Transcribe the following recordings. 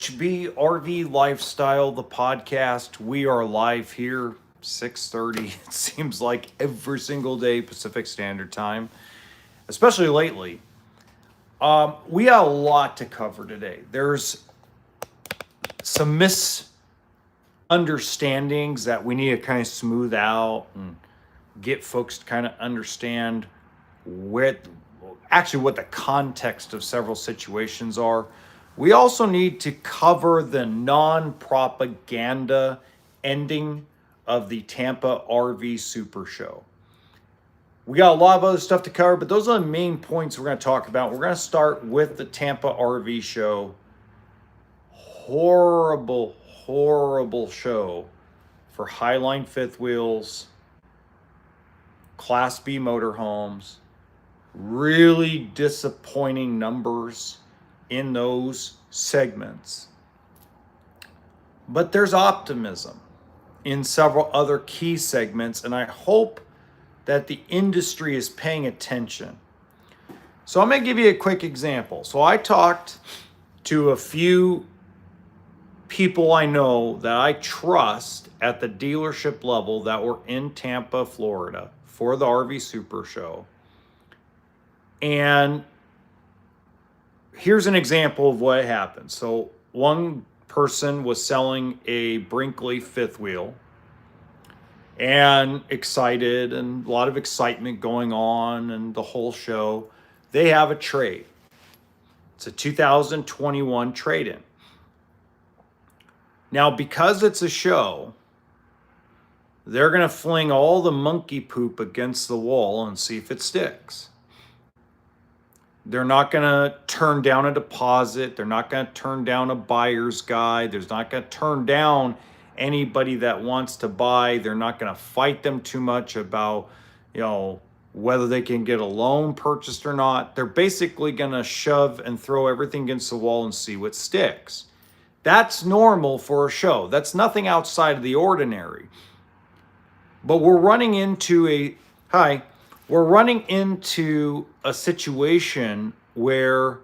HB RV Lifestyle, the podcast. We are live here, 6:30. It seems like every single day Pacific Standard Time, especially lately. We got a lot to cover today. There's some misunderstandings that we need to kind of smooth out and get folks to kind of understand what the context of several situations are. We also need to cover the non-propaganda ending of the Tampa RV Super Show. We got a lot of other stuff to cover, but those are the main points we're going to talk about. We're going to start with the Tampa RV Show. Horrible, horrible show for Highline fifth wheels, Class B motorhomes. Really disappointing numbers in those segments. But there's optimism in several other key segments, and I hope that the industry is paying attention. So I'm going to give you a quick example. So I talked to a few people I know that I trust at the dealership level that were in Tampa, Florida for the RV Super Show. And here's an example of what happened. So one person was selling a Brinkley fifth wheel and excited, and a lot of excitement going on and the whole show. They have a trade. It's a 2021 trade-in. Now, because it's a show, they're going to fling all the monkey poop against the wall and see if it sticks. They're not going to turn down a deposit. They're not going to turn down a buyer's guide. They're not going to turn down anybody that wants to buy. They're not going to fight them too much about, whether they can get a loan purchased or not. They're basically going to shove and throw everything against the wall and see what sticks. That's normal for a show. That's nothing outside of the ordinary. But we're running into a situation where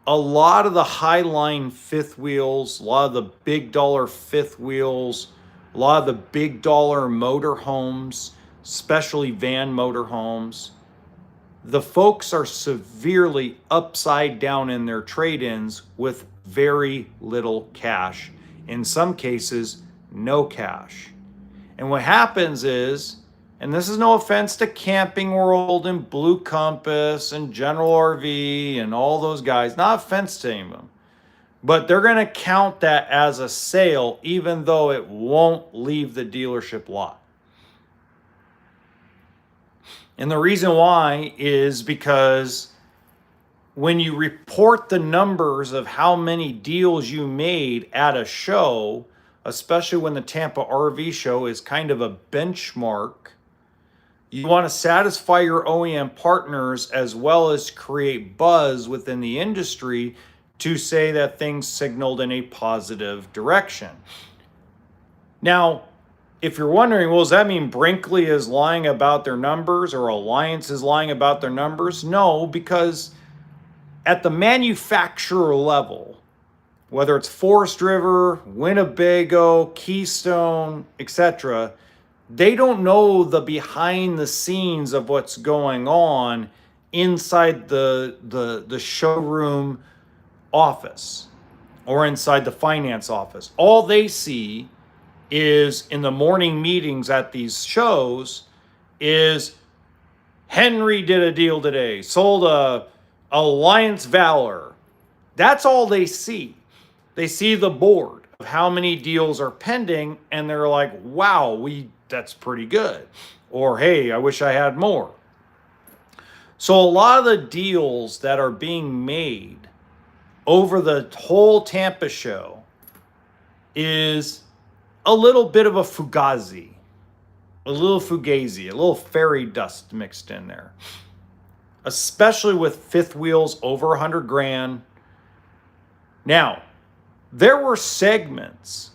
a lot of the Highline fifth wheels, a lot of the big dollar fifth wheels, a lot of the big dollar motorhomes, especially van motorhomes, the folks are severely upside down in their trade-ins with very little cash. In some cases, no cash. And what happens is, and this is no offense to Camping World and Blue Compass and General RV and all those guys, not offense to any of them, but they're going to count that as a sale even though it won't leave the dealership lot. And the reason why is because when you report the numbers of how many deals you made at a show, especially when the Tampa RV Show is kind of a benchmark, you want to satisfy your OEM partners as well as create buzz within the industry to say that things signaled in a positive direction. Now, if you're wondering, well, does that mean Brinkley is lying about their numbers or Alliance is lying about their numbers? No, because at the manufacturer level, whether it's Forest River, Winnebago, Keystone, etc., they don't know the behind the scenes of what's going on inside the showroom office or inside the finance office. All they see is in the morning meetings at these shows is Henry did a deal today, sold a Alliance Valor. That's all they see. They see the board of how many deals are pending and they're like, wow, that's pretty good. Or, hey, I wish I had more. So a lot of the deals that are being made over the whole Tampa show is a little bit of a fugazi, a little fairy dust mixed in there. Especially with fifth wheels over 100 grand. Now, there were segments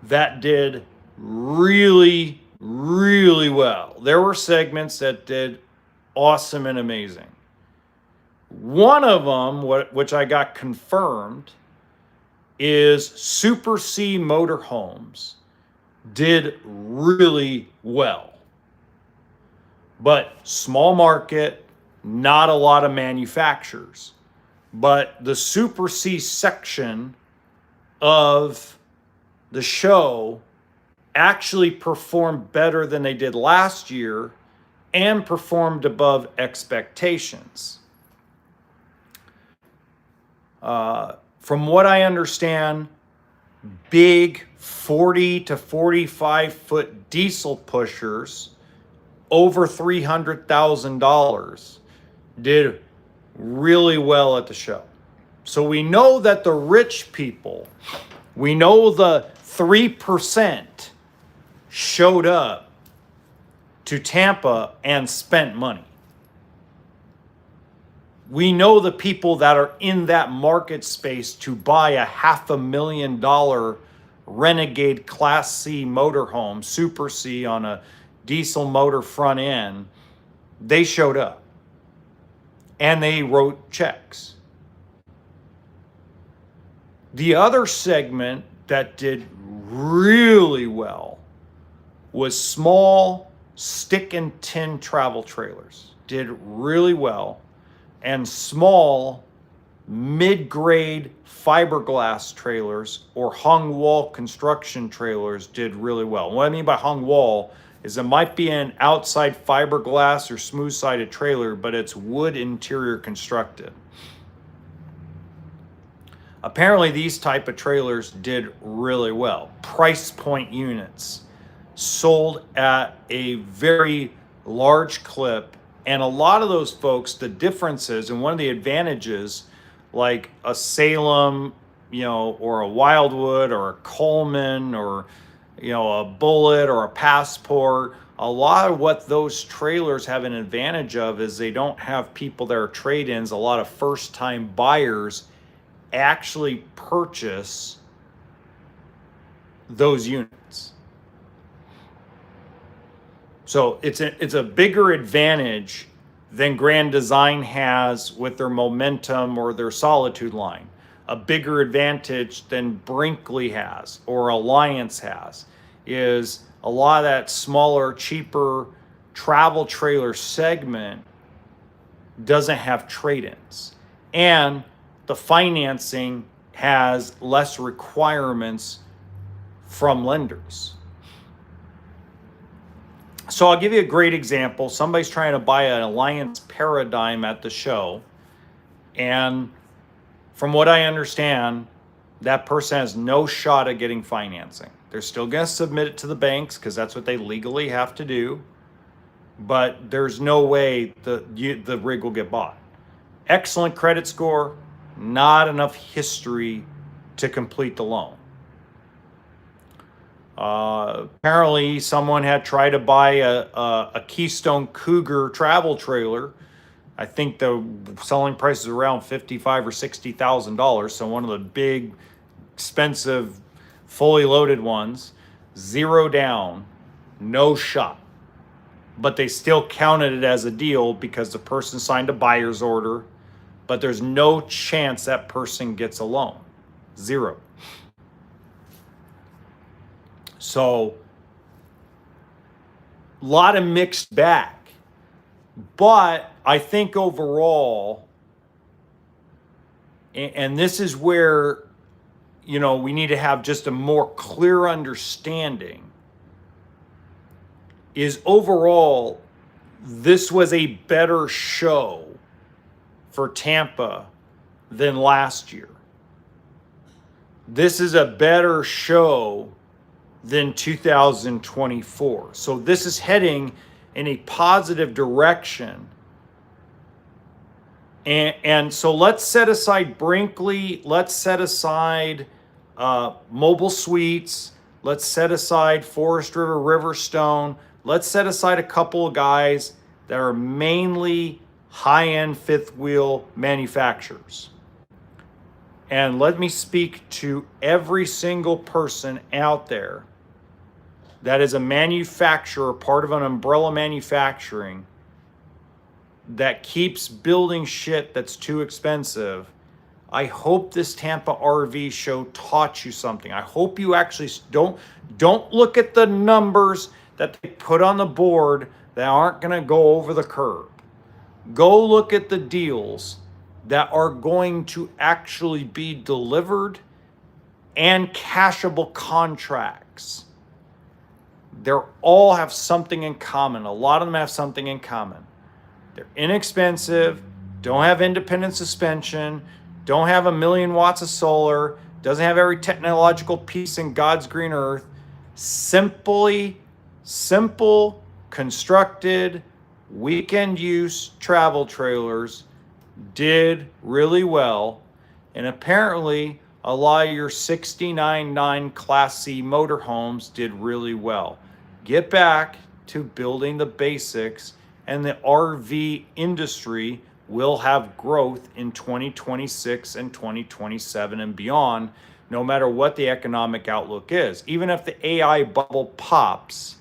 that did really, really well. There were segments that did awesome and amazing. One of them, which I got confirmed, is Super C Motorhomes did really well. But small market, not a lot of manufacturers. But the Super C section of the show actually performed better than they did last year and performed above expectations. From what I understand, big 40 to 45 foot diesel pushers over $300,000 did really well at the show. So we know that the rich people, we know the 3% showed up to Tampa and spent money. We know the people that are in that market space to buy a $500,000 Renegade Class C motorhome, Super C on a diesel motor front end. They showed up and they wrote checks. The other segment that did really well was small stick and tin travel trailers. Did really well. And small mid-grade fiberglass trailers or hung wall construction trailers did really well. What I mean by hung wall is it might be an outside fiberglass or smooth-sided trailer, but it's wood interior constructed. Apparently these type of trailers did really well. Price point units sold at a very large clip. And a lot of those folks, the differences and one of the advantages, like a Salem, or a Wildwood or a Coleman or, a Bullet or a Passport, a lot of what those trailers have an advantage of is they don't have people that are trade-ins. A lot of first-time buyers actually purchase those units. So it's a bigger advantage than Grand Design has with their Momentum or their Solitude line. A bigger advantage than Brinkley has or Alliance has is a lot of that smaller, cheaper travel trailer segment doesn't have trade-ins. And the financing has less requirements from lenders. So I'll give you a great example. Somebody's trying to buy an Alliance Paradigm at the show. And from what I understand, that person has no shot at getting financing. They're still going to submit it to the banks because that's what they legally have to do. But there's no way the rig will get bought. Excellent credit score, not enough history to complete the loan. Apparently someone had tried to buy a Keystone Cougar travel trailer. I think the selling price is around $55,000 or $60,000. So one of the big, expensive, fully loaded ones, 0 down, no shot. But they still counted it as a deal because the person signed a buyer's order, but there's no chance that person gets a loan. 0. So, a lot of mixed bag. But I think overall, and this is where, we need to have just a more clear understanding, is overall, this was a better show for Tampa than last year. This is a better show than 2024. So this is heading in a positive direction. And so let's set aside Brinkley. Let's set aside Mobile Suites. Let's set aside Forest River, Riverstone. Let's set aside a couple of guys that are mainly high-end fifth wheel manufacturers. And let me speak to every single person out there that is a manufacturer, part of an umbrella manufacturing, that keeps building shit that's too expensive. I hope this Tampa RV show taught you something. I hope you actually don't look at the numbers that they put on the board that aren't going to go over the curb. Go look at the deals that are going to actually be delivered and cashable contracts. They're all have something in common. A lot of them have something in common. They're inexpensive, don't have independent suspension, don't have 1,000,000 watts of solar, doesn't have every technological piece in God's green earth. Simple, constructed, weekend use travel trailers did really well. And apparently, a lot of your 69.9 Class C motorhomes did really well. Get back to building the basics, and the RV industry will have growth in 2026 and 2027 and beyond, no matter what the economic outlook is. Even if the AI bubble pops,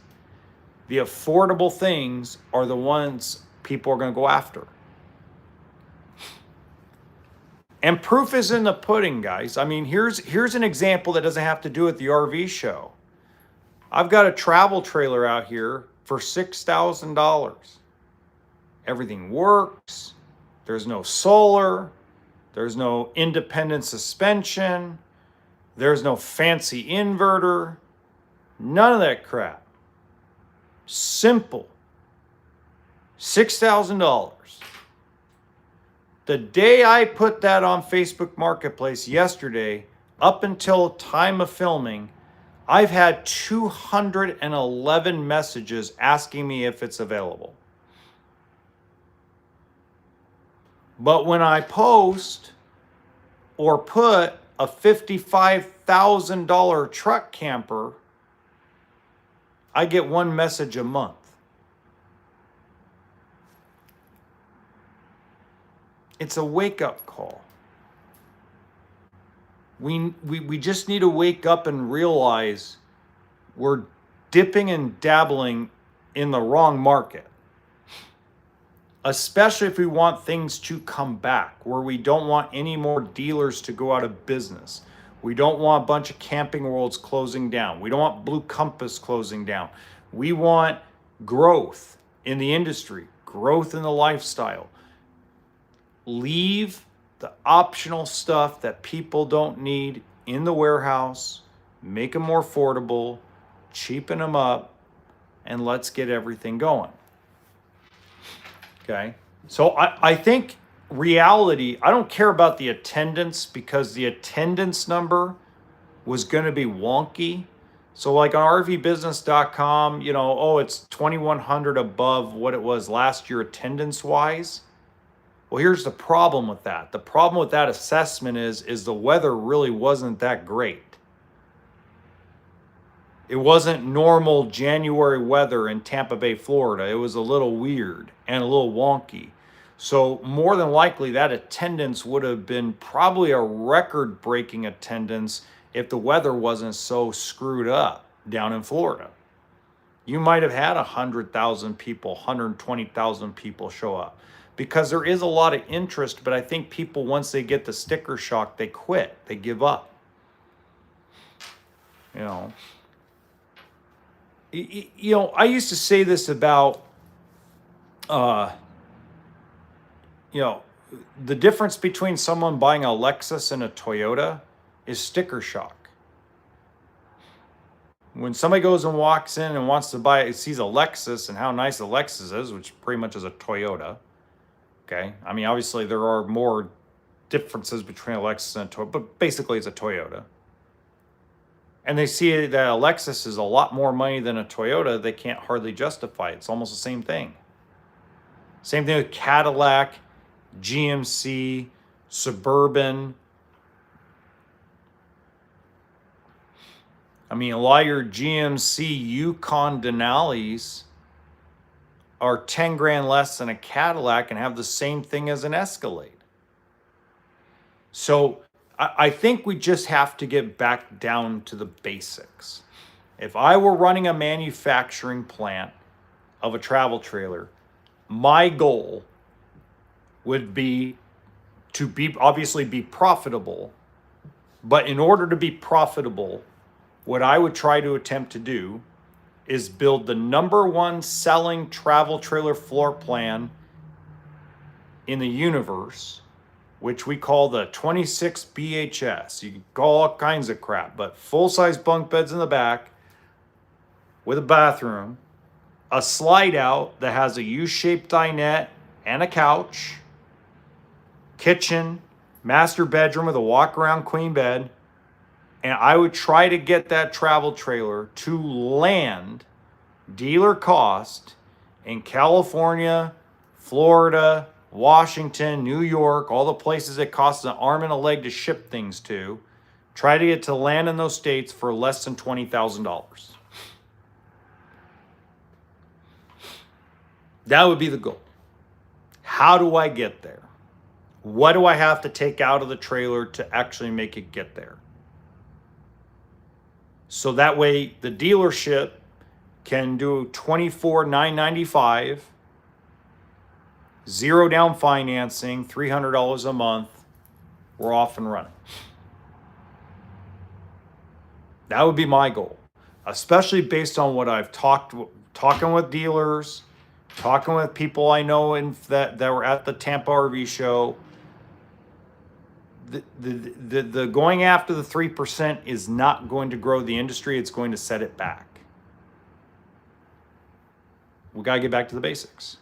the affordable things are the ones people are going to go after. And proof is in the pudding, guys. I mean, here's an example that doesn't have to do with the RV show. I've got a travel trailer out here for $6,000. Everything works. There's no solar. There's no independent suspension. There's no fancy inverter. None of that crap. Simple. $6,000. The day I put that on Facebook Marketplace yesterday, up until time of filming, I've had 211 messages asking me if it's available. But when I post or put a $55,000 truck camper, I get one message a month. It's a wake-up call. We just need to wake up and realize we're dipping and dabbling in the wrong market. Especially if we want things to come back, where we don't want any more dealers to go out of business. We don't want a bunch of Camping Worlds closing down. We don't want Blue Compass closing down. We want growth in the industry, growth in the lifestyle. Leave the optional stuff that people don't need in the warehouse, make them more affordable, cheapen them up, and let's get everything going. Okay? So I think reality, I don't care about the attendance, because the attendance number was going to be wonky. So like on rvbusiness.com, it's 2,100 above what it was last year attendance-wise. Well, here's the problem with that. The problem with that assessment is the weather really wasn't that great. It wasn't normal January weather in Tampa Bay, Florida. It was a little weird and a little wonky. So more than likely that attendance would have been probably a record-breaking attendance if the weather wasn't so screwed up down in Florida. You might have had 100,000 people, 120,000 people show up, because there is a lot of interest, but I think people, once they get the sticker shock, they quit, they give up. I used to say this about, the difference between someone buying a Lexus and a Toyota is sticker shock. When somebody goes and walks in and wants to buy it, sees a Lexus and how nice the Lexus is, which pretty much is a Toyota. Okay. I mean, obviously there are more differences between a Lexus and a Toyota, but basically it's a Toyota. And they see that a Lexus is a lot more money than a Toyota, they can't hardly justify it. It's almost the same thing. Same thing with Cadillac, GMC, Suburban. I mean, a lot of your GMC Yukon Denali's are 10 grand less than a Cadillac and have the same thing as an Escalade. So I think we just have to get back down to the basics. If I were running a manufacturing plant of a travel trailer, my goal would be to be obviously be profitable. But in order to be profitable, what I would try to attempt to do is build the number one selling travel trailer floor plan in the universe, which we call the 26 BHS. You can call all kinds of crap, but full-size bunk beds in the back with a bathroom, a slide out that has a U-shaped dinette and a couch, kitchen, master bedroom with a walk-around queen bed. And I would try to get that travel trailer to land dealer cost in California, Florida, Washington, New York, all the places it costs an arm and a leg to ship things to. Try to get to land in those states for less than $20,000. That would be the goal. How do I get there? What do I have to take out of the trailer to actually make it get there? So that way the dealership can do $24,995, zero down financing, $300 a month. We're off and running. That would be my goal, especially based on what I've talking with dealers, talking with people I know that were at the Tampa RV show. The going after the 3% is not going to grow the industry. It's going to set it back. We got to get back to the basics,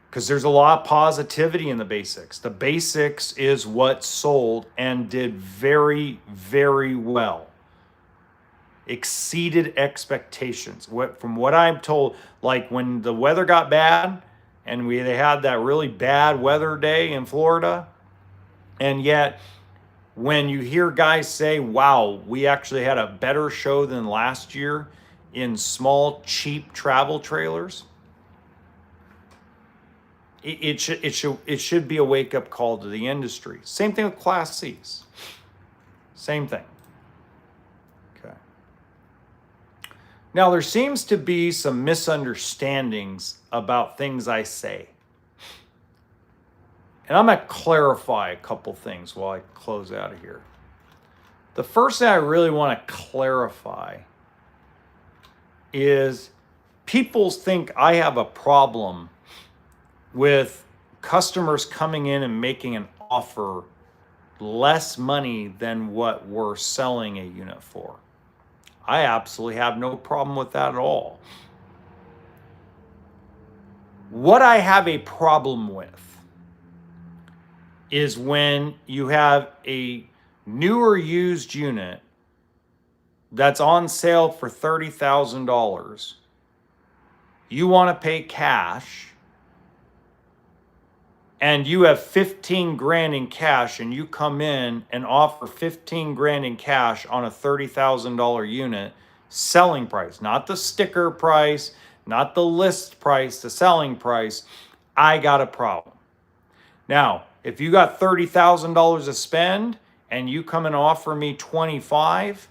because there's a lot of positivity in the basics. The basics is what sold and did very, very well. Exceeded expectations. From what I'm told, like when the weather got bad and they had that really bad weather day in Florida, and yet when you hear guys say, wow, we actually had a better show than last year in small, cheap travel trailers, it should be a wake-up call to the industry. Same thing with Class Cs. Same thing. Okay. Now, there seems to be some misunderstandings about things I say. And I'm going to clarify a couple things while I close out of here. The first thing I really want to clarify is people think I have a problem with customers coming in and making an offer less money than what we're selling a unit for. I absolutely have no problem with that at all. What I have a problem with is when you have a newer used unit that's on sale for $30,000. You want to pay cash, and you have 15 grand in cash, and you come in and offer 15 grand in cash on a $30,000 unit, selling price, not the sticker price, not the list price, the selling price. I got a problem. Now, if you got $30,000 to spend and you come and offer me 25,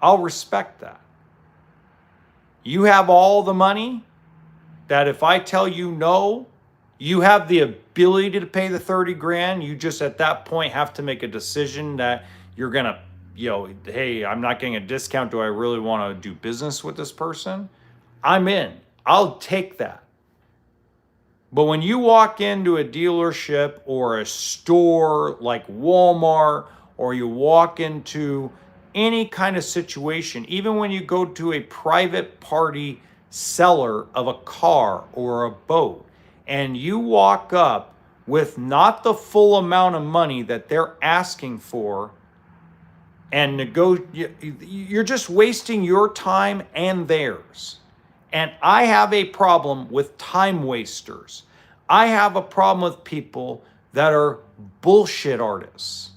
I'll respect that. You have all the money that if I tell you no, you have the ability to pay the 30 grand. You just at that point have to make a decision that you're going to, hey, I'm not getting a discount. Do I really want to do business with this person? I'm in. I'll take that. But when you walk into a dealership or a store like Walmart, or you walk into any kind of situation, even when you go to a private party seller of a car or a boat, and you walk up with not the full amount of money that they're asking for, and you're just wasting your time and theirs. And I have a problem with time wasters. I have a problem with people that are bullshit artists.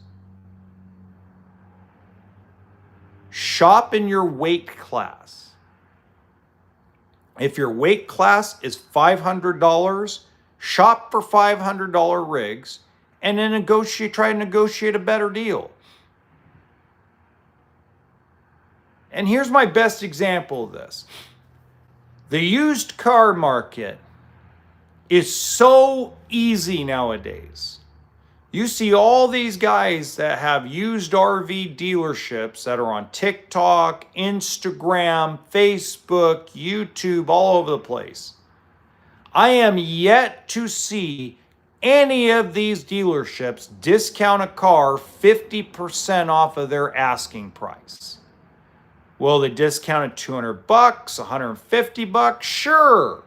Shop in your weight class. If your weight class is $500, shop for $500 rigs and then try to negotiate a better deal. And here's my best example of this. The used car market is so easy nowadays You see all these guys that have used RV dealerships that are on TikTok, Instagram, Facebook, YouTube, all over the place. I am yet to see any of these dealerships discount a car 50% off of their asking price. Well, they discounted $200, $150, sure.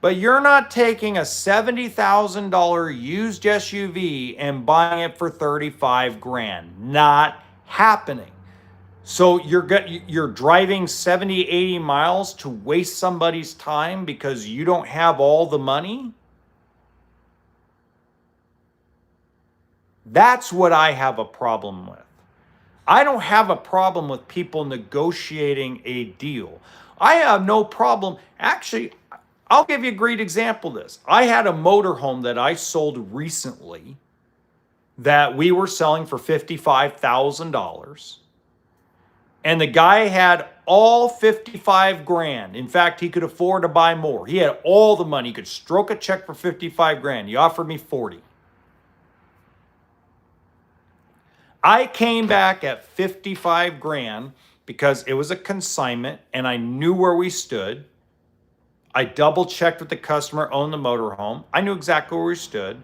But you're not taking a $70,000 used SUV and buying it for 35 grand. Not happening. So you're driving 70, 80 miles to waste somebody's time because you don't have all the money? That's what I have a problem with. I don't have a problem with people negotiating a deal. I have no problem. Actually, I'll give you a great example of this. I had a motorhome that I sold recently that we were selling for $55,000. And the guy had all 55 grand. In fact, he could afford to buy more. He had all the money. He could stroke a check for 55 grand. He offered me 40. I came back at 55 grand because it was a consignment and I knew where we stood. I double checked with the customer owned the motorhome. I knew exactly where we stood.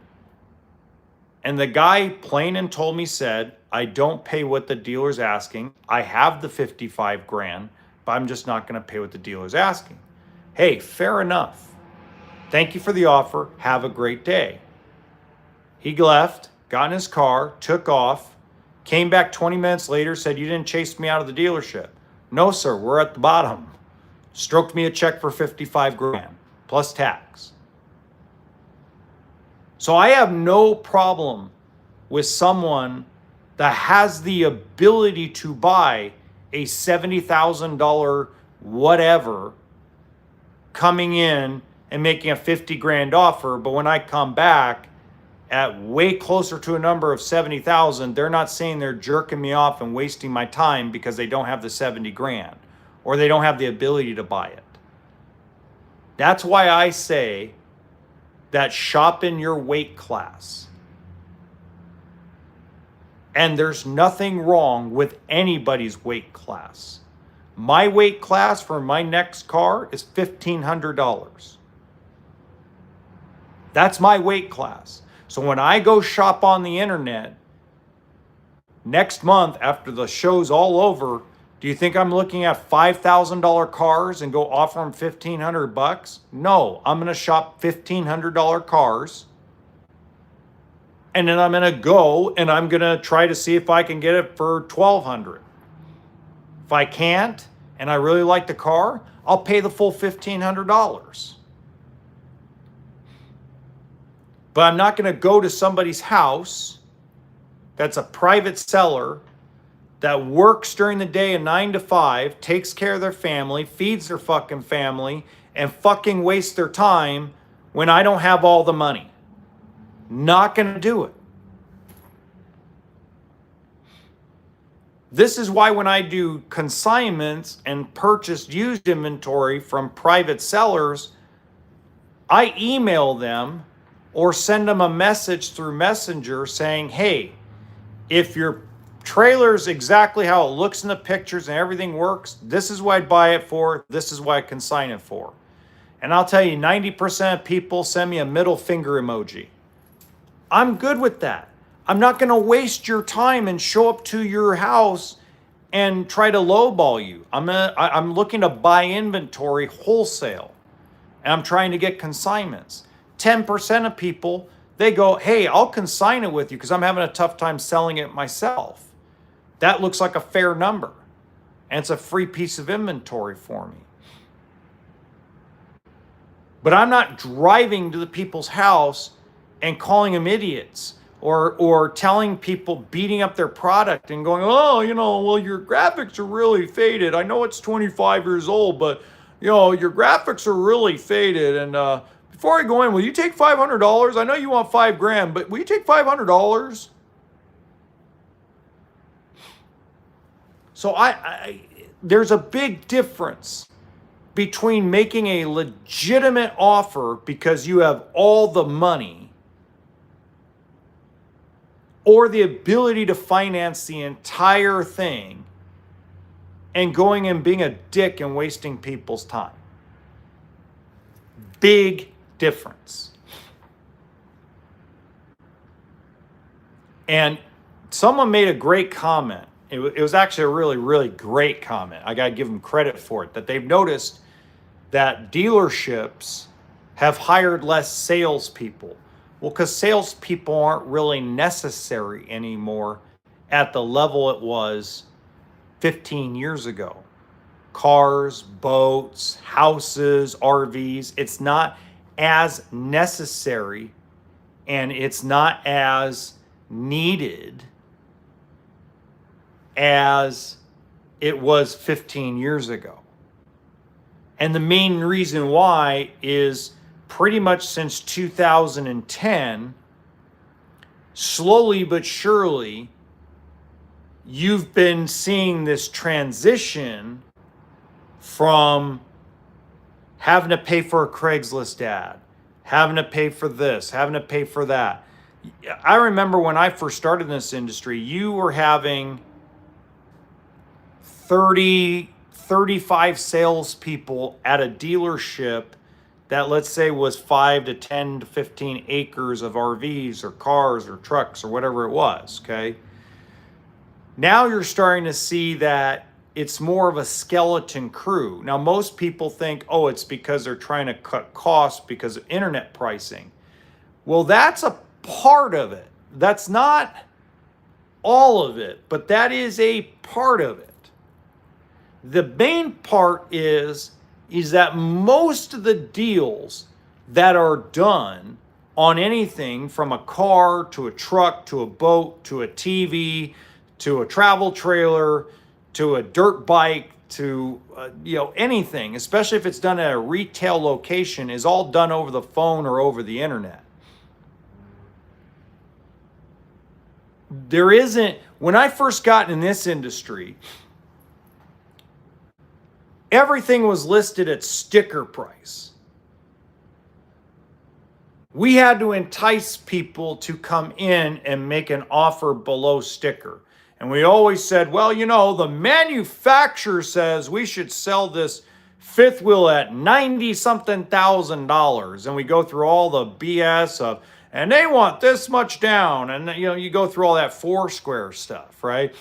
And the guy plain and told me said, I don't pay what the dealer's asking. I have the 55 grand, but I'm just not going to pay what the dealer's asking. Hey, fair enough. Thank you for the offer. Have a great day. He left, got in his car, took off, came back 20 minutes later, said, you didn't chase me out of the dealership. No, sir, we're at the bottom. Stroked me a check for 55 grand plus tax. So I have no problem with someone that has the ability to buy a $70,000 whatever coming in and making a 50 grand offer. But when I come back at way closer to a number of 70,000, they're not saying they're jerking me off and wasting my time because they don't have the 70 grand or they don't have the ability to buy it. That's why I say that shop in your weight class. And there's nothing wrong with anybody's weight class. My weight class for my next car is $1,500. That's my weight class. So when I go shop on the internet next month after the show's all over, do you think I'm looking at $5,000 cars and go offer them $1,500? No, I'm going to shop $1,500 cars. And then I'm going to go and I'm going to try to see if I can get it for $1,200. If I can't, and I really like the car, I'll pay the full $1,500. But I'm not going to go to somebody's house that's a private seller that works during the day a 9 to 5, takes care of their family, feeds their fucking family, and fucking wastes their time when I don't have all the money. Not going to do it. This is why when I do consignments and purchase used inventory from private sellers, I email them or send them a message through Messenger saying, hey, if your trailer's exactly how it looks in the pictures and everything works, this is what I'd buy it for, this is what I consign it for. And I'll tell you, 90% of people send me a middle finger emoji. I'm good with that. I'm not going to waste your time and show up to your house and try to lowball you. I'm looking to buy inventory wholesale, and I'm trying to get consignments. 10% of people, they go, hey, I'll consign it with you because I'm having a tough time selling it myself. That looks like a fair number, and it's a free piece of inventory for me. But I'm not driving to the people's house and calling them idiots or telling people, beating up their product and going, oh, well, your graphics are really faded. I know it's 25 years old, but, your graphics are really faded. And before I go in, will you take $500? I know you want $5,000, but will you take $500? So there's a big difference between making a legitimate offer because you have all the money or the ability to finance the entire thing and going and being a dick and wasting people's time. Big difference. And someone made a great comment. It was actually a really, really great comment. I got to give them credit for it, that they've noticed that dealerships have hired less salespeople. Well, because salespeople aren't really necessary anymore at the level it was 15 years ago. Cars, boats, houses, RVs, it's not as necessary and it's not as needed as it was 15 years ago. And the main reason why is pretty much since 2010, slowly but surely, you've been seeing this transition from having to pay for a Craigslist ad, having to pay for this, having to pay for that. I remember when I first started in this industry, you were having 30, 35 salespeople at a dealership that, let's say, was 5 to 10 to 15 acres of RVs or cars or trucks or whatever it was, okay? Now you're starting to see that it's more of a skeleton crew. Now, most people think, oh, it's because they're trying to cut costs because of internet pricing. Well, that's a part of it. That's not all of it, but that is a part of it. The main part is that most of the deals that are done on anything from a car to a truck to a boat to a TV to a travel trailer to a dirt bike to anything, especially if it's done at a retail location, is all done over the phone or over the internet. There isn't, when I first got in this industry, everything was listed at sticker price. We had to entice people to come in and make an offer below sticker. And we always said, well, the manufacturer says we should sell this fifth wheel at $90-something thousand. And we go through all the BS of, and they want this much down. And, you go through all that Foursquare stuff, right?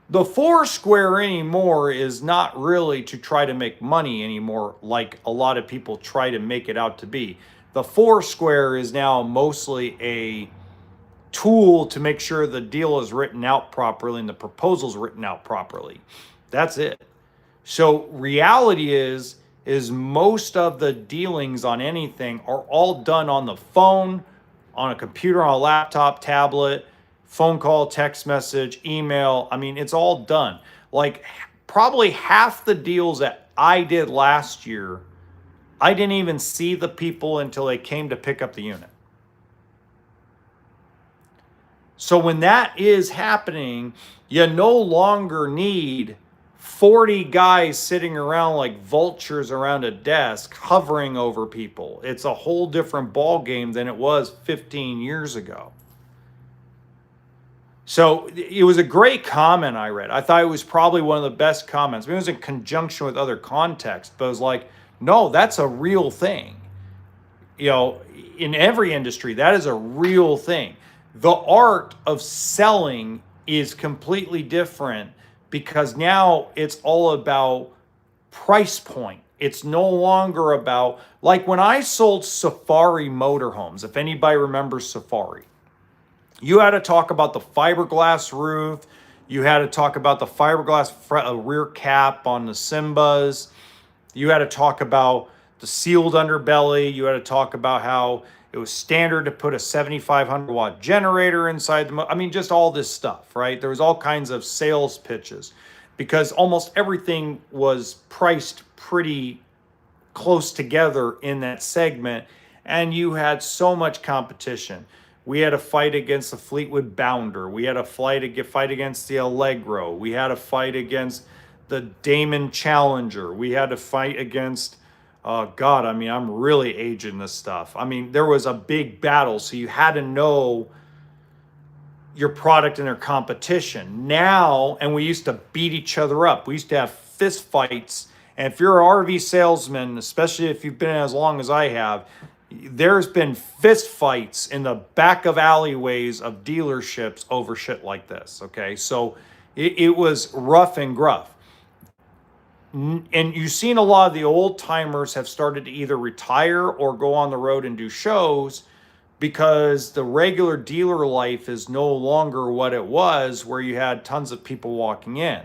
The Foursquare anymore is not really to try to make money anymore like a lot of people try to make it out to be. The Foursquare is now mostly a tool to make sure the deal is written out properly and the proposal is written out properly. That's it. So reality is most of the dealings on anything are all done on the phone, on a computer, on a laptop, tablet, phone call, text message, email. I mean, it's all done. Like probably half the deals that I did last year, I didn't even see the people until they came to pick up the unit. So when that is happening, you no longer need 40 guys sitting around like vultures around a desk hovering over people. It's a whole different ball game than it was 15 years ago. So it was a great comment I read. I thought it was probably one of the best comments. I mean, it was in conjunction with other context, but it was like, no, that's a real thing. In every industry, that is a real thing. The art of selling is completely different because now it's all about price point. It's no longer about, like when I sold Safari motorhomes, if anybody remembers Safari, you had to talk about the fiberglass roof. You had to talk about the fiberglass rear cap on the Simbas. You had to talk about the sealed underbelly. You had to talk about how it was standard to put a 7,500 watt generator inside just all this stuff, right? There was all kinds of sales pitches because almost everything was priced pretty close together in that segment. And you had so much competition. We had a fight against the Fleetwood Bounder. We had a fight against the Allegro. We had a fight against the Damon Challenger. We had to fight against, I'm really aging this stuff. There was a big battle, so you had to know your product in their competition. Now, and we used to beat each other up. We used to have fist fights. And if you're an RV salesman, especially if you've been as long as I have, there's been fist fights in the back of alleyways of dealerships over shit like this. Okay. So it was rough and gruff. And you've seen a lot of the old timers have started to either retire or go on the road and do shows, because the regular dealer life is no longer what it was, where you had tons of people walking in.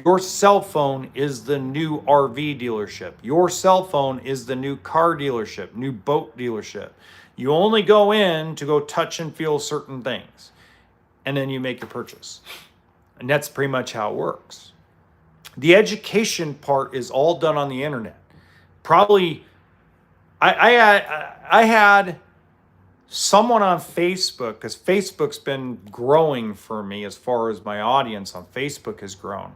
Your cell phone is the new RV dealership. Your cell phone is the new car dealership, new boat dealership. You only go in to go touch and feel certain things, and then you make your purchase. And that's pretty much how it works. The education part is all done on the internet. Probably, I had someone on Facebook, because Facebook's been growing for me as far as my audience on Facebook has grown.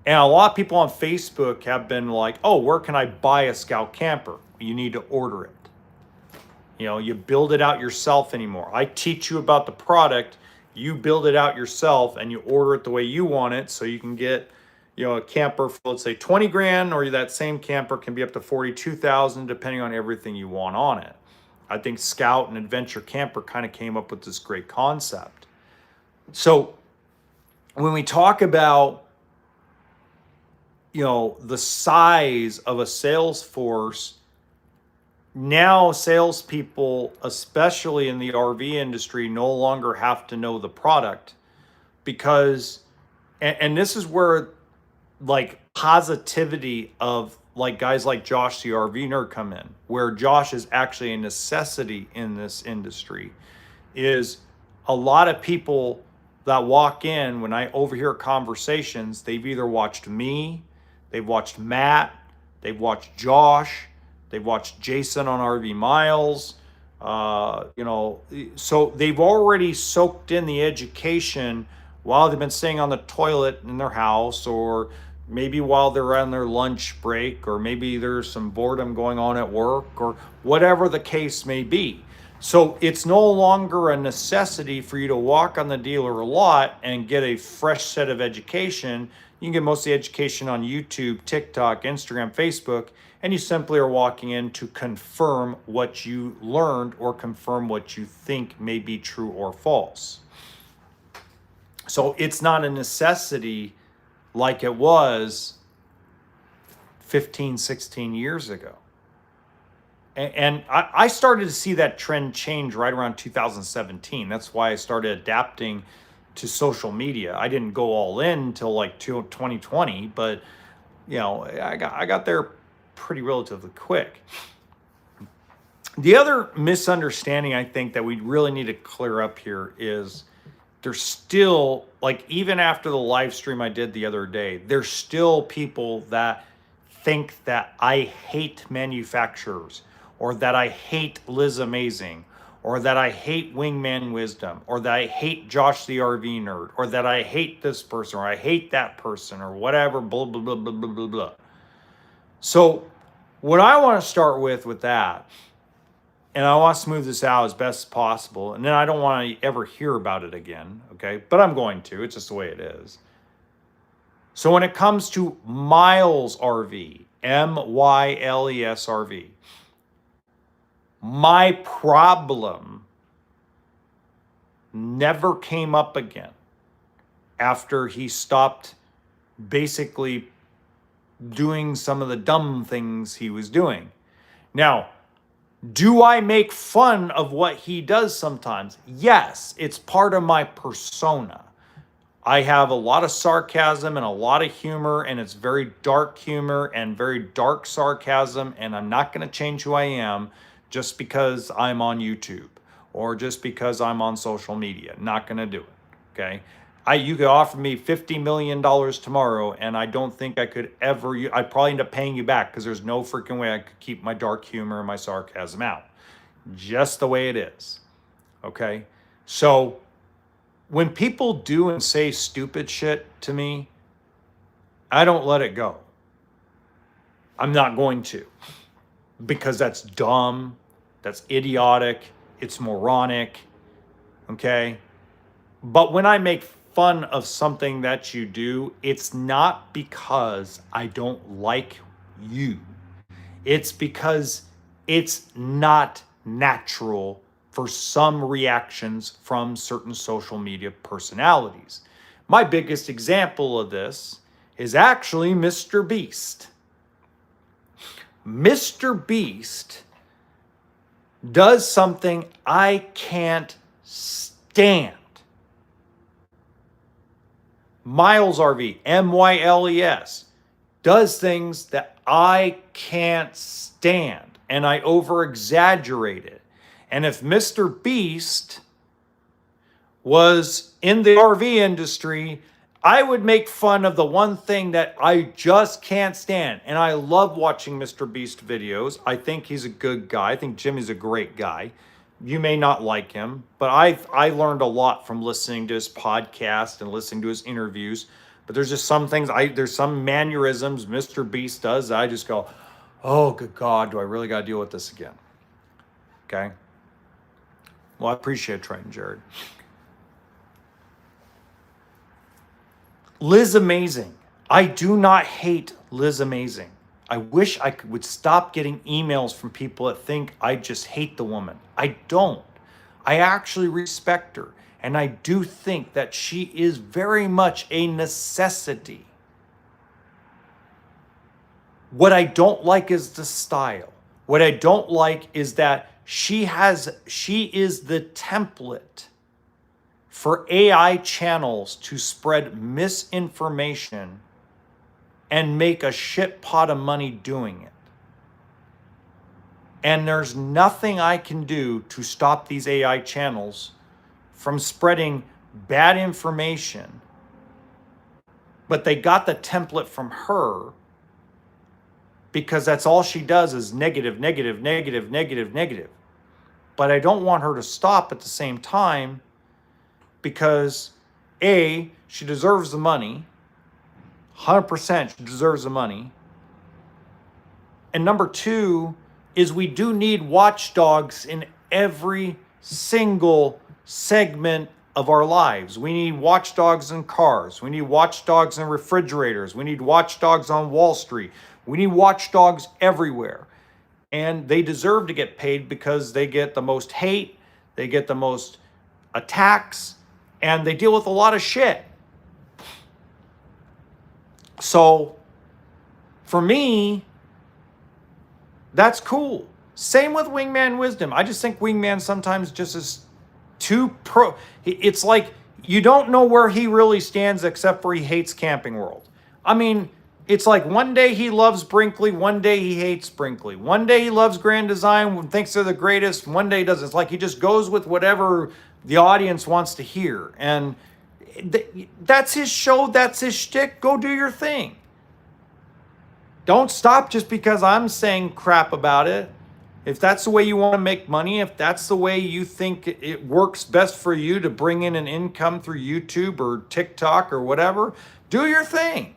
And a lot of people on Facebook have been like, oh, where can I buy a Scout camper? You need to order it. You know, you build it out yourself anymore. I teach you about the product, you build it out yourself, and you order it the way you want it, so you can get, you know, a camper for, let's say, 20 grand, or that same camper can be up to 42,000, depending on everything you want on it. I think Scout and Adventure Camper kind of came up with this great concept. So when we talk about, you know, the size of a sales force, now salespeople, especially in the RV industry, no longer have to know the product, because, and this is where like positivity of like guys like Josh the RV Nerd come in, where Josh is actually a necessity in this industry. Is a lot of people that walk in, when I overhear conversations, they've either watched me, they've watched Matt, they've watched Josh, they've watched Jason on RV Miles, you know, so they've already soaked in the education while they've been sitting on the toilet in their house, or maybe while they're on their lunch break, or maybe there's some boredom going on at work, or whatever the case may be. So it's no longer a necessity for you to walk on the dealer lot and get a fresh set of education. You can get most of the education on YouTube, TikTok, Instagram, Facebook, and you simply are walking in to confirm what you learned or confirm what you think may be true or false. So it's not a necessity like it was 15, 16 years ago. And I started to see that trend change right around 2017. That's why I started adapting to social media. I didn't go all in until like 2020, but you know, I got there pretty relatively quick. The other misunderstanding I think that we really need to clear up here is there's still, like, even after the live stream I did the other day, there's still people that think that I hate manufacturers, or that I hate Liz Amazing, or that I hate Wingman Wisdom, or that I hate Josh the RV Nerd, or that I hate this person, or I hate that person, or whatever, blah, blah, blah, blah, blah, blah, blah. So what I want to start with that, and I want to smooth this out as best as possible, and then I don't want to ever hear about it again, okay? But I'm going to. It's just the way it is. So when it comes to Miles RV, Myles RV, my problem never came up again after he stopped basically doing some of the dumb things he was doing. Now, do I make fun of what he does sometimes? Yes, it's part of my persona. I have a lot of sarcasm and a lot of humor, and it's very dark humor and very dark sarcasm, and I'm not going to change who I am just because I'm on YouTube or just because I'm on social media. Not going to do it, okay? You could offer me $50 million tomorrow, and I don't think I could ever, I'd probably end up paying you back, because there's no freaking way I could keep my dark humor and my sarcasm out. Just the way it is, okay? So when people do and say stupid shit to me, I don't let it go. I'm not going to, because that's dumb, that's idiotic, it's moronic, okay? But when I make fun of something that you do, it's not because I don't like you. It's because it's not natural for some reactions from certain social media personalities. My biggest example of this is actually Mr. Beast. Mr. Beast does something I can't stand. Miles RV, MYLES, does things that I can't stand, and I over exaggerate it. And if Mr. Beast was in the RV industry, I would make fun of the one thing that I just can't stand. And I love watching Mr. Beast videos. I think he's a good guy. I think Jimmy's a great guy. You may not like him, but I learned a lot from listening to his podcast and listening to his interviews. But there's just some things, there's some mannerisms Mr. Beast does that I just go, oh, good God, do I really got to deal with this again? Okay. Well, I appreciate Trent, Jared. Liz Amazing. I do not hate Liz Amazing. I wish I would stop getting emails from people that think I just hate the woman. I don't. I actually respect her. And I do think that she is very much a necessity. What I don't like is the style. What I don't like is that she is the template for AI channels to spread misinformation and make a shit pot of money doing it. And there's nothing I can do to stop these AI channels from spreading bad information. But they got the template from her because that's all she does is negative, negative, negative, negative, negative. But I don't want her to stop at the same time because A, she deserves the money. 100% she deserves the money. And number two is we do need watchdogs in every single segment of our lives. We need watchdogs in cars. We need watchdogs in refrigerators. We need watchdogs on Wall Street. We need watchdogs everywhere. And they deserve to get paid because they get the most hate, they get the most attacks, and they deal with a lot of shit. So, for me, that's cool. Same with Wingman Wisdom. I just think Wingman sometimes just is too pro. It's like you don't know where he really stands except for he hates Camping World. I mean, it's like one day he loves Brinkley, one day he hates Brinkley. One day he loves Grand Design and thinks they're the greatest, one day he doesn't. It's like he just goes with whatever the audience wants to hear. And that's his show, that's his shtick. Go do your thing. Don't stop just because I'm saying crap about it. If that's the way you want to make money, if that's the way you think it works best for you to bring in an income through YouTube or TikTok or whatever, do your thing.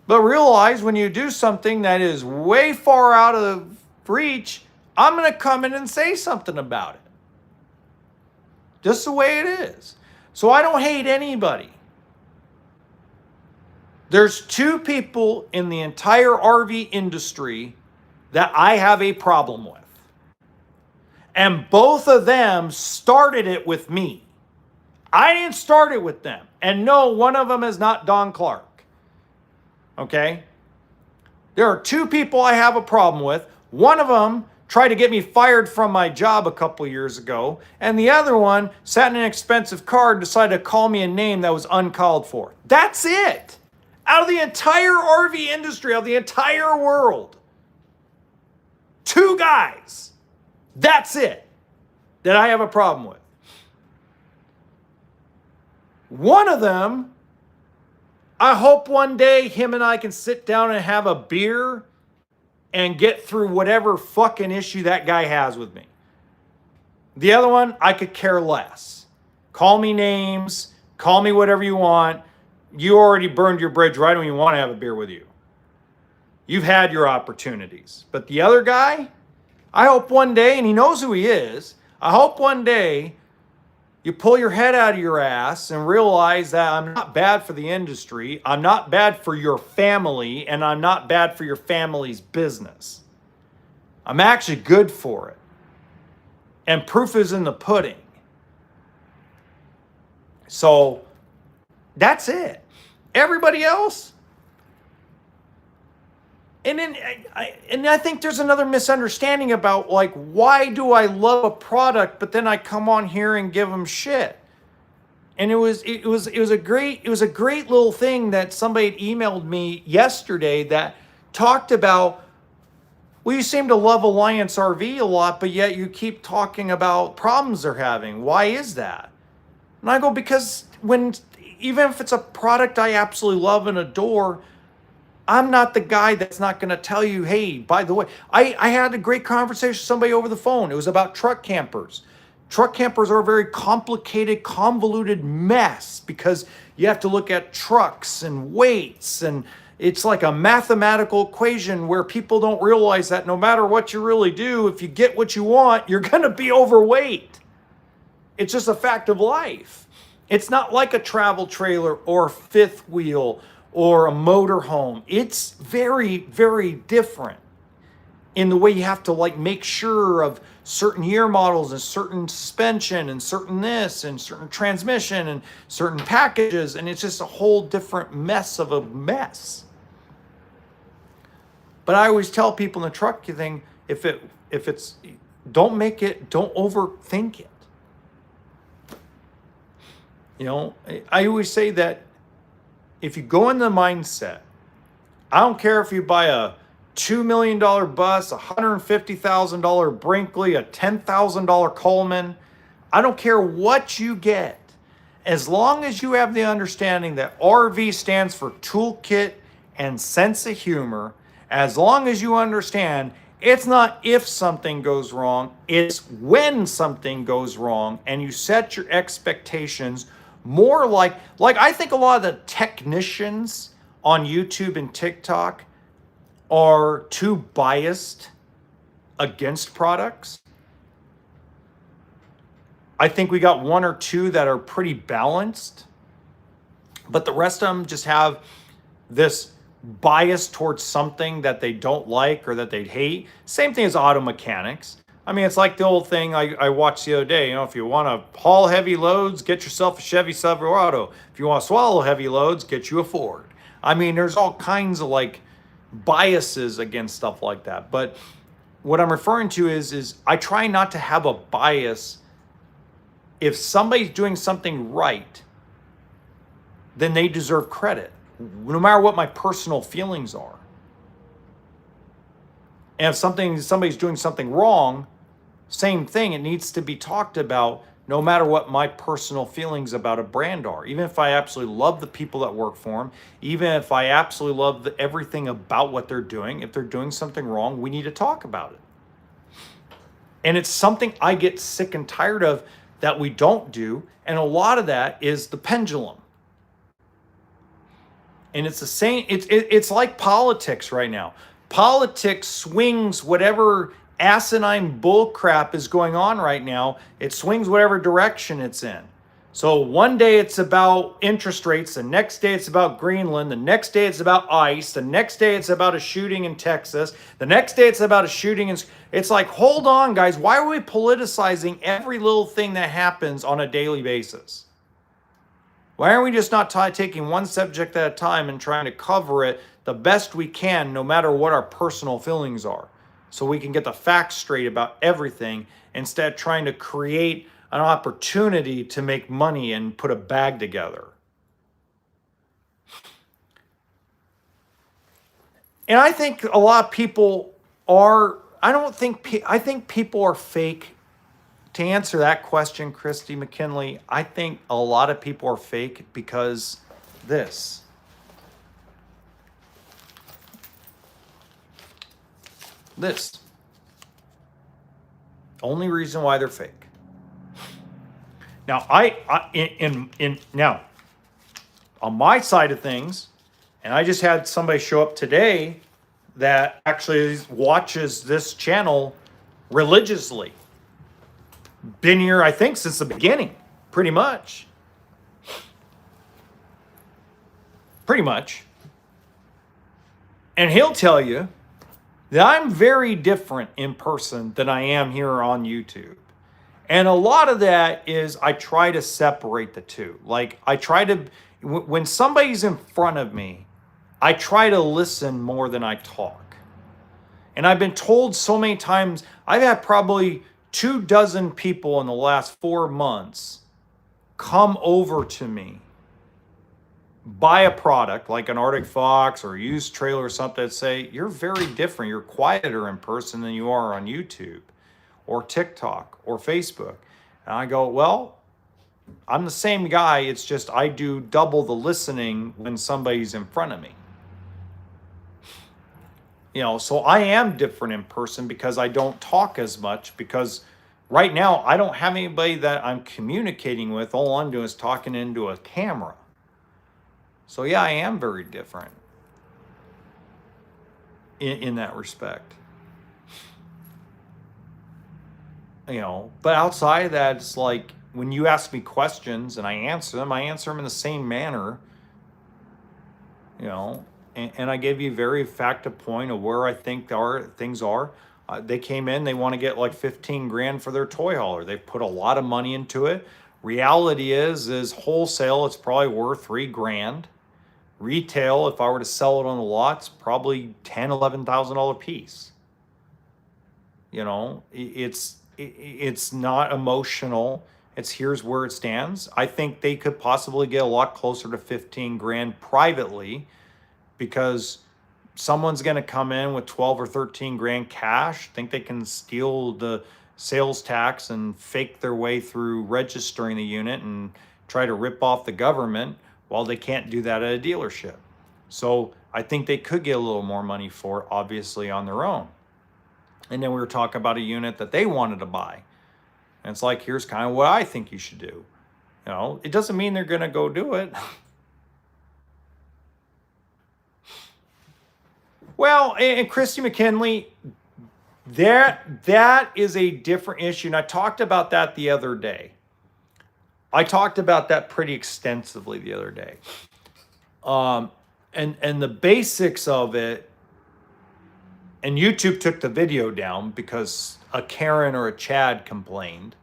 But realize when you do something that is way far out of reach, I'm going to come in and say something about it. Just the way it is. So I don't hate anybody. There's two people in the entire RV industry that I have a problem with. And both of them started it with me. I didn't start it with them. And no, one of them is not Don Clark. Okay? There are two people I have a problem with. One of them tried to get me fired from my job a couple years ago. And the other one sat in an expensive car and decided to call me a name that was uncalled for. That's it. Out of the entire RV industry, out of the entire world, two guys. That's it that I have a problem with. One of them, I hope one day him and I can sit down and have a beer and get through whatever fucking issue that guy has with me. The other one, I could care less. Call me names, call me whatever you want. You already burned your bridge. Right? I don't even want to have a beer with you. You've had your opportunities. But the other guy, I hope one day, and he knows who he is, I hope one day you pull your head out of your ass and realize that I'm not bad for the industry, I'm not bad for your family, and I'm not bad for your family's business. I'm actually good for it. And proof is in the pudding. So that's it. Everybody else. And then I think there's another misunderstanding about, like, why do I love a product, but then I come on here and give them shit. And it was a great little thing that somebody had emailed me yesterday that talked about, well, you seem to love Alliance RV a lot, but yet you keep talking about problems they're having. Why is that? And I go, because even if it's a product I absolutely love and adore, I'm not the guy that's not going to tell you, hey, by the way, I had a great conversation with somebody over the phone. It was about truck campers. Truck campers are a very complicated, convoluted mess because you have to look at trucks and weights, and it's like a mathematical equation where people don't realize that no matter what you really do, if you get what you want, you're going to be overweight. It's just a fact of life. It's not like a travel trailer or a fifth wheel or a motorhome. It's very, very different in the way you have to, like, make sure of certain year models and certain suspension and certain this and certain transmission and certain packages. And it's just a whole different mess of a mess. But I always tell people in the truck thing, if it's, don't overthink it. You know, I always say that if you go in the mindset, I don't care if you buy a $2 million bus, a $150,000 Brinkley, a $10,000 Coleman, I don't care what you get. As long as you have the understanding that RV stands for toolkit and sense of humor, as long as you understand it's not if something goes wrong, it's when something goes wrong, and you set your expectations more like I think a lot of the technicians on YouTube and TikTok are too biased against products. I think we got one or two that are pretty balanced, but the rest of them just have this bias towards something that they don't like or that they hate. Same thing as auto mechanics. I mean, it's like the old thing I watched the other day. You know, if you want to haul heavy loads, get yourself a Chevy Silverado. If you want to swallow heavy loads, get you a Ford. I mean, there's all kinds of, like, biases against stuff like that. But what I'm referring to is I try not to have a bias. If somebody's doing something right, then they deserve credit, no matter what my personal feelings are. And if somebody's doing something wrong, same thing, it needs to be talked about no matter what my personal feelings about a brand are. Even if I absolutely love the people that work for them, even if I absolutely love everything about what they're doing, if they're doing something wrong, we need to talk about it. And it's something I get sick and tired of that we don't do. And a lot of that is the pendulum. And it's the same, it's like politics right now. Politics swings whatever asinine bullcrap is going on right now. It swings whatever direction it's in. So one day it's about interest rates, the next day it's about Greenland, the next day it's about ICE, the next day it's about a shooting in Texas, the next day it's about a shooting in... It's like, hold on, guys, why are we politicizing every little thing that happens on a daily basis? Why are we just not taking one subject at a time and trying to cover it the best we can, no matter what our personal feelings are, so we can get the facts straight about everything instead of trying to create an opportunity to make money and put a bag together? And I think a lot of people are, I think people are fake. To answer that question, Christy McKinley, I think a lot of people are fake because this. Only reason why they're fake. Now, now, on my side of things, and I just had somebody show up today that actually watches this channel religiously. Been here, I think, since the beginning, Pretty much. Pretty much. And he'll tell you that I'm very different in person than I am here on YouTube. And a lot of that is I try to separate the two. Like I try to, when somebody's in front of me, I try to listen more than I talk. And I've been told so many times, I've had probably 24 people in the last 4 months come over to me, buy a product like an Arctic Fox or a used trailer or something, and say, you're very different. You're quieter in person than you are on YouTube or TikTok or Facebook. And I go, well, I'm the same guy. It's just I do double the listening when somebody's in front of me. You know, so I am different in person because I don't talk as much, because right now I don't have anybody that I'm communicating with. All I'm doing is talking into a camera. So yeah, I am very different in that respect. You know, but outside of that, it's like when you ask me questions and I answer them in the same manner, you know, and I gave you a very factive point of where I think things are. They came in, they want to get like 15 grand for their toy hauler. They've put a lot of money into it. Reality is wholesale, it's probably worth 3 grand. Retail, if I were to sell it on the lots, probably $10,000, $11,000 piece. You know, it's not emotional. It's here's where it stands. I think they could possibly get a lot closer to 15 grand privately, because someone's going to come in with 12 or 13 grand cash, think they can steal the sales tax and fake their way through registering the unit and try to rip off the government. Well, they can't do that at a dealership. So I think they could get a little more money for it, obviously, on their own. And then we were talking about a unit that they wanted to buy. And it's like, here's kind of what I think you should do. You know, it doesn't mean they're going to go do it. Well, and Christy McKinley, that is a different issue. And I talked about that the other day. I talked about that pretty extensively the other day. And the basics of it, and YouTube took the video down because a Karen or a Chad complained.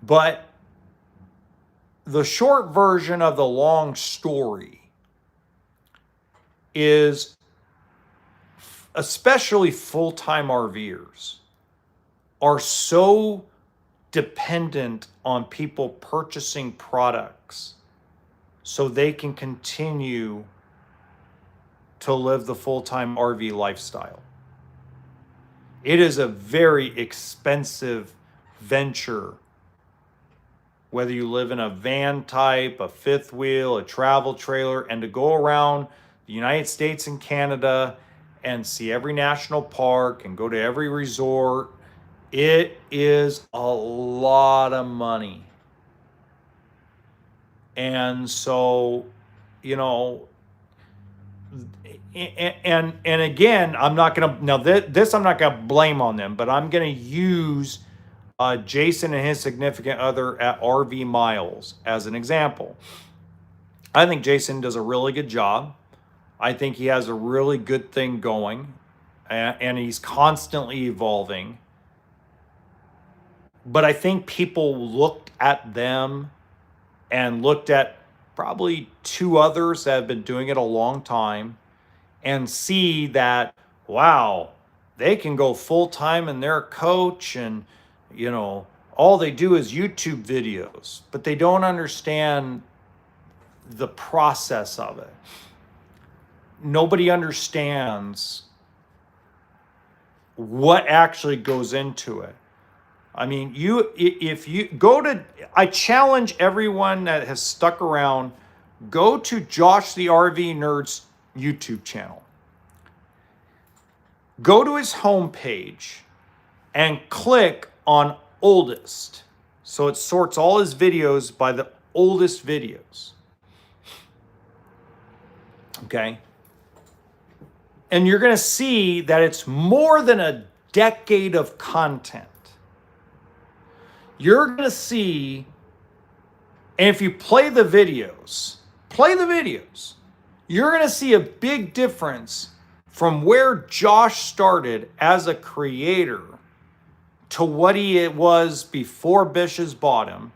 But the short version of the long story is, especially full-time RVers are so dependent on people purchasing products so they can continue to live the full-time RV lifestyle. It is a very expensive venture, whether you live in a van type, a fifth wheel, a travel trailer, and to go around the United States and Canada and see every national park and go to every resort. It is a lot of money. And so, you know, and again, I'm not going to, now this I'm not going to blame on them, but I'm going to use Jason and his significant other at RV Miles as an example. I think Jason does a really good job. I think he has a really good thing going, and he's constantly evolving. But I think people looked at them and looked at probably 2 others that have been doing it a long time and see that, wow, they can go full time in their coach, and, you know, all they do is YouTube videos, but they don't understand the process of it. Nobody understands what actually goes into it. I mean, if you go to, I challenge everyone that has stuck around, go to Josh the RV Nerd's YouTube channel. Go to his homepage and click on oldest. So it sorts all his videos by the oldest videos. Okay? And you're going to see that it's more than a decade of content. You're going to see And if you play the videos, you're going to see a big difference from where Josh started as a creator to what he was before Bishes bought him,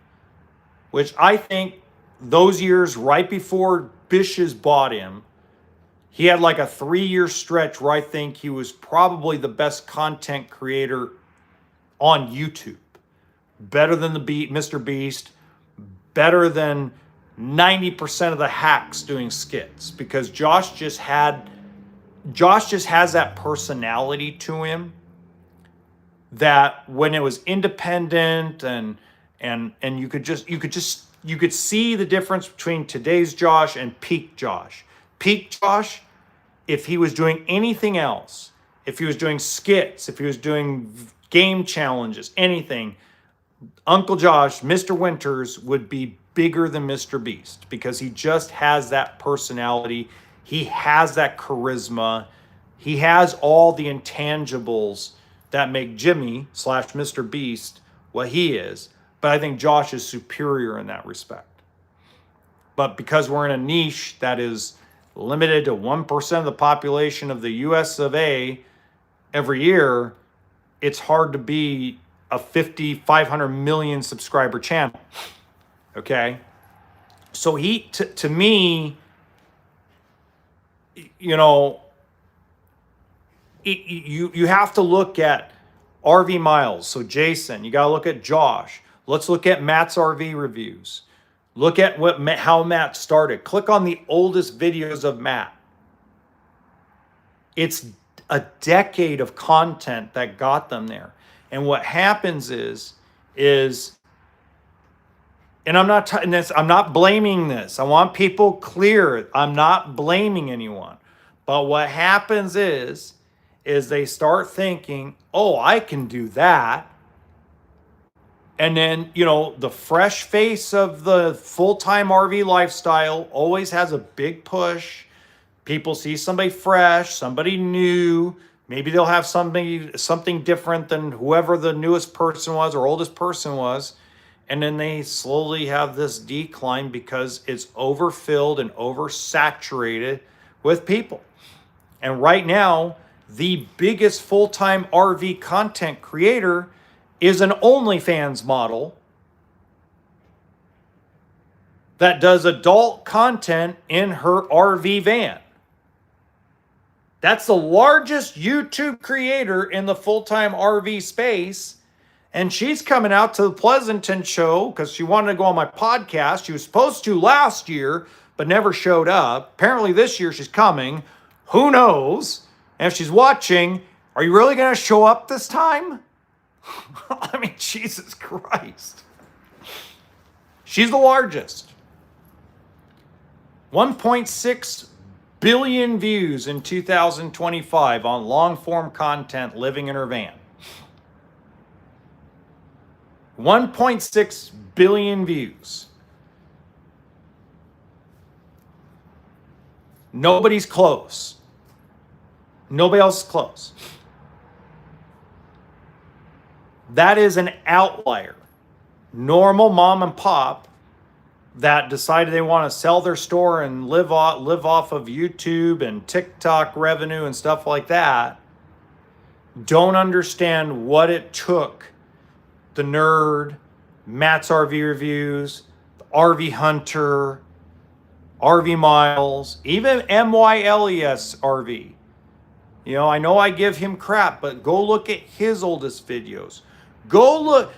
which I think those years right before Bishes bought him, he had like a 3-year stretch where I think he was probably the best content creator on YouTube. Better than Mr. Beast, better than 90% of the hacks doing skits, because Josh just has that personality to him that when it was independent and you could see the difference between today's Josh and peak Josh. Peak Josh, if he was doing anything else, if he was doing skits, if he was doing game challenges, anything, Uncle Josh, Mr. Winters, would be bigger than Mr. Beast because he just has that personality. He has that charisma. He has all the intangibles that make Jimmy / Mr. Beast what he is. But I think Josh is superior in that respect. But because we're in a niche that is limited to 1% of the population of the US of A every year, it's hard to be a 500 million subscriber channel. Okay? So to me, you know, you have to look at RV Miles. So Jason, you got to look at Josh. Let's look at Matt's RV reviews. Look at how Matt started. Click on the oldest videos of Matt. It's a decade of content that got them there. And what happens is, and I'm not blaming this. I want people clear. I'm not blaming anyone. But what happens is they start thinking, oh, I can do that. And then, you know, the fresh face of the full-time RV lifestyle always has a big push. People see somebody fresh, somebody new. Maybe they'll have something different than whoever the newest person was or oldest person was. And then they slowly have this decline because it's overfilled and oversaturated with people. And right now, the biggest full-time RV content creator is an OnlyFans model that does adult content in her RV van. That's the largest YouTube creator in the full-time RV space. And she's coming out to the Pleasanton show because she wanted to go on my podcast. She was supposed to last year, but never showed up. Apparently this year she's coming. Who knows? And if she's watching, are you really going to show up this time? I mean, Jesus Christ. She's the largest. 1.6 billion views in 2025 on long-form content living in her van. 1.6 billion views. Nobody's close. Nobody else is close. That is an outlier. Normal mom and pop that decided they want to sell their store and live off of YouTube and TikTok revenue and stuff like that don't understand what it took. The Nerd, Matt's RV Reviews, the RV Hunter, RV Miles, even MYLES RV. You know, I know I give him crap, but go look at his oldest videos. Go look.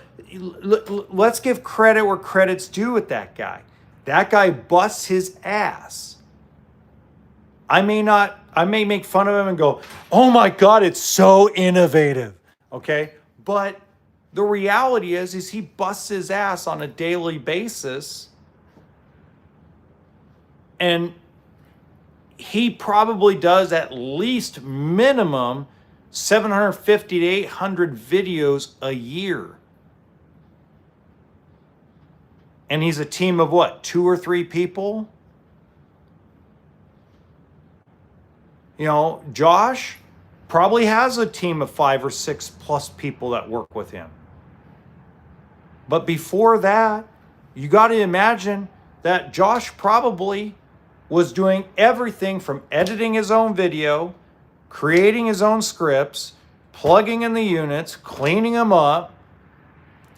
Let's give credit where credit's due with that guy. That guy busts his ass. I may make fun of him and go, oh my God, it's so innovative. Okay. But the reality is he busts his ass on a daily basis. And he probably does at least minimum 750 to 800 videos a year. And he's a team of what, 2 or 3 people? You know, Josh probably has a team of 5 or 6 plus people that work with him. But before that, You got to imagine that Josh probably was doing everything from editing his own video, creating his own scripts, plugging in the units, cleaning them up.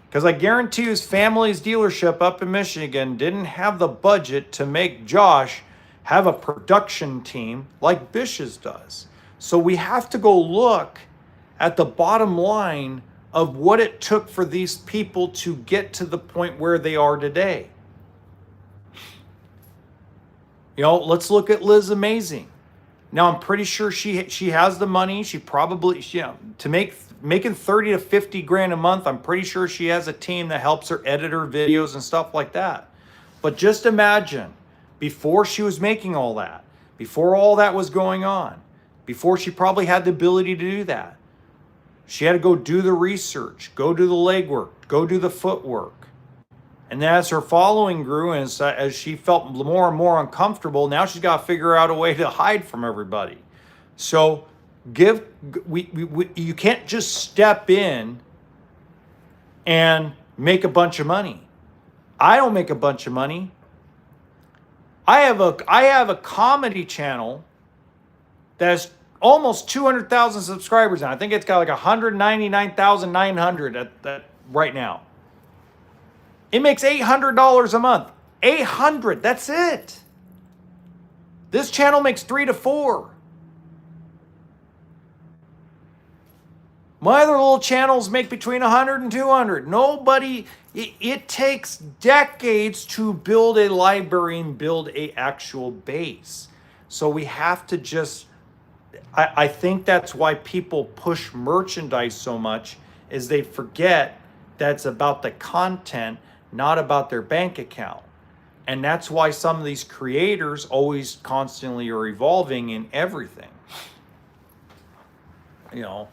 Because I guarantee you his family's dealership up in Michigan didn't have the budget to make Josh have a production team like Bish's does. So we have to go look at the bottom line of what it took for these people to get to the point where they are today. You know, let's look at Liz Amazing. Now, I'm pretty sure she has the money. She probably, to making 30 to 50 grand a month, I'm pretty sure she has a team that helps her edit her videos and stuff like that. But just imagine, before she was making all that, before all that was going on, before she probably had the ability to do that, she had to go do the research, go do the legwork, go do the footwork. And as her following grew and as she felt more and more uncomfortable, now she's got to figure out a way to hide from everybody. So you can't just step in and make a bunch of money. I don't make a bunch of money. I have a comedy channel that's almost 200,000 subscribers now. I think it's got like 199,900 at that right now. It makes $800 a month. 800, that's it. This channel makes 3 to 4. My other little channels make between 100 and 200. Nobody, it takes decades to build a library and build a actual base. So we have to just, I think that's why people push merchandise so much, is they forget that it's about the content, not about their bank account. And that's why some of these creators always constantly are evolving in everything. You know,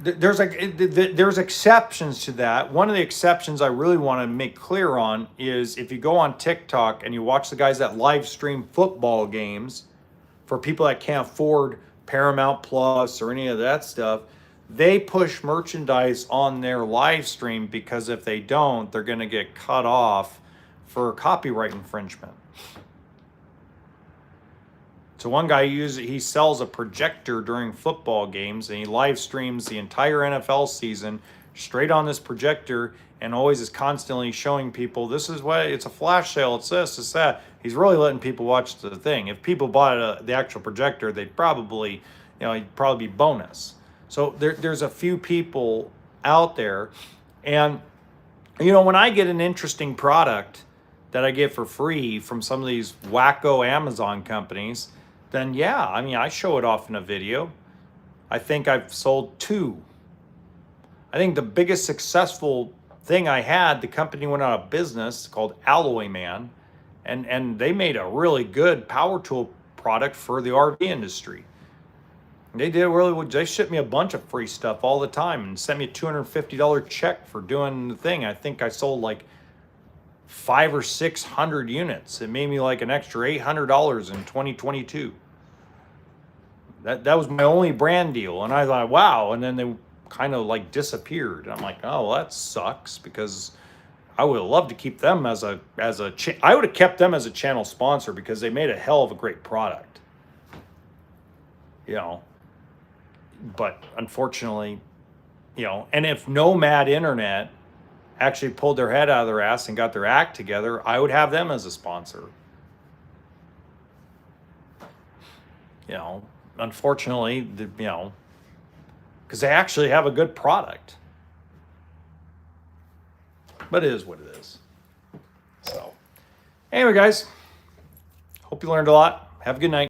there's exceptions to that. One of the exceptions I really want to make clear on is if you go on TikTok and you watch the guys that live stream football games for people that can't afford Paramount Plus or any of that stuff, they push merchandise on their live stream because if they don't, they're going to get cut off for copyright infringement. So one guy he sells a projector during football games and he live streams the entire NFL season straight on this projector and always is constantly showing people, this is what, it's a flash sale, it's this, it's that. He's really letting people watch the thing. If people bought the actual projector, they'd probably, it'd probably be bonus. So there's a few people out there. And, when I get an interesting product that I get for free from some of these wacko Amazon companies, then yeah, I show it off in a video. I think I've sold 2. I think the biggest successful thing I had, the company went out of business called Alloy Man, and they made a really good power tool product for the RV industry. They did really. They shipped me a bunch of free stuff all the time and sent me a $250 check for doing the thing. I think I sold like 500 or 600 units. It made me like an extra $800 in 2022. That was my only brand deal, and I thought, wow. And then they kind of like disappeared. I'm like, oh, well, that sucks, because I would have loved to keep them I would have kept them as a channel sponsor because they made a hell of a great product. But unfortunately, and if Nomad Internet actually pulled their head out of their ass and got their act together, I would have them as a sponsor. Unfortunately, because they actually have a good product. But it is what it is. So, anyway, guys, hope you learned a lot. Have a good night.